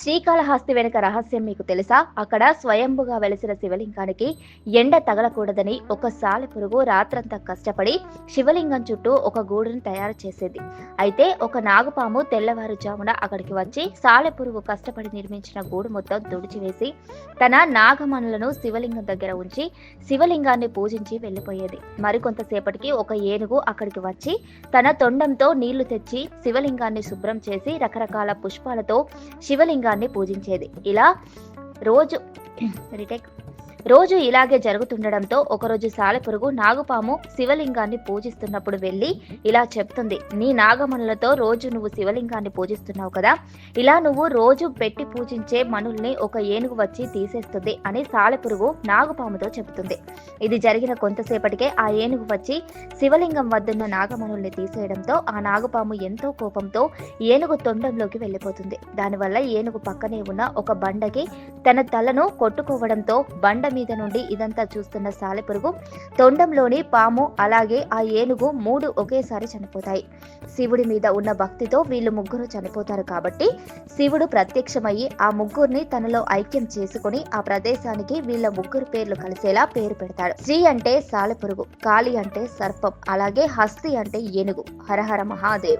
శ్రీకాళహస్తి వెనుక రహస్యం మీకు తెలుసా? అక్కడ స్వయంభుగా వెలిసిన శివలింగానికి ఎండ తగలకూడదని ఒక సాలెపురుగు రాత్రంతా కష్టపడి శివలింగం చుట్టూ ఒక గూడును తయారు చేసేది. అయితే ఒక నాగుపాము తెల్లవారుజామున అక్కడికి వచ్చి సాలెపురుగు కష్టపడి నిర్మించిన గూడు మొత్తం తుడిచివేసి తన నాగమణులను శివలింగం దగ్గర ఉంచి శివలింగాన్ని పూజించి వెళ్లిపోయేది. మరికొంతసేపటికి ఒక ఏనుగు అక్కడికి వచ్చి తన తొండంతో నీళ్లు తెచ్చి శివలింగాన్ని శుభ్రం చేసి రకరకాల పుష్పాలతో శివలింగాన్ని పూజించేది. ఇలా రోజు ఇలాగే జరుగుతుండడంతో ఒకరోజు సాలెపురుగు నాగుపాము శివలింగాన్ని పూజిస్తున్నప్పుడు వెళ్ళి ఇలా చెప్తుంది, నీ నాగమణులతో రోజు నువ్వు శివలింగాన్ని పూజిస్తున్నావు కదా, ఇలా నువ్వు రోజు పెట్టి పూజించే మణుల్ని ఒక ఏనుగు వచ్చి తీసేస్తుంది అని సాలెపురుగు నాగుపాముతో చెబుతుంది. ఇది జరిగిన కొంతసేపటికే ఆ ఏనుగు వచ్చి శివలింగం వద్దున్న నాగమణుల్ని తీసేయడంతో ఆ నాగుపాము ఎంతో కోపంతో ఏనుగు తొండంలోకి వెళ్ళిపోతుంది. దానివల్ల ఏనుగు పక్కనే ఉన్న ఒక బండకి తన తలను కొట్టుకోవడంతో బండ మీద నుండి ఇదంతా చూస్తున్న సాలెపురుగు తొండంలోని పాము అలాగే ఆ ఏనుగు 3 ఒకేసారి చనిపోతాయి. శివుడి మీద ఉన్న భక్తితో వీళ్ళు ముగ్గురు చనిపోతారు కాబట్టి శివుడు ప్రత్యక్షమయ్యి ఆ ముగ్గురిని తనలో ఐక్యం చేసుకుని ఆ ప్రదేశానికి వీళ్ళ ముగ్గురు పేర్లు కలిసేలా పేరు పెడతాడు. శ్రీ అంటే సాలెపురుగు, కాళి అంటే సర్పం, అలాగే హస్తి అంటే ఏనుగు. హరహర మహాదేవ.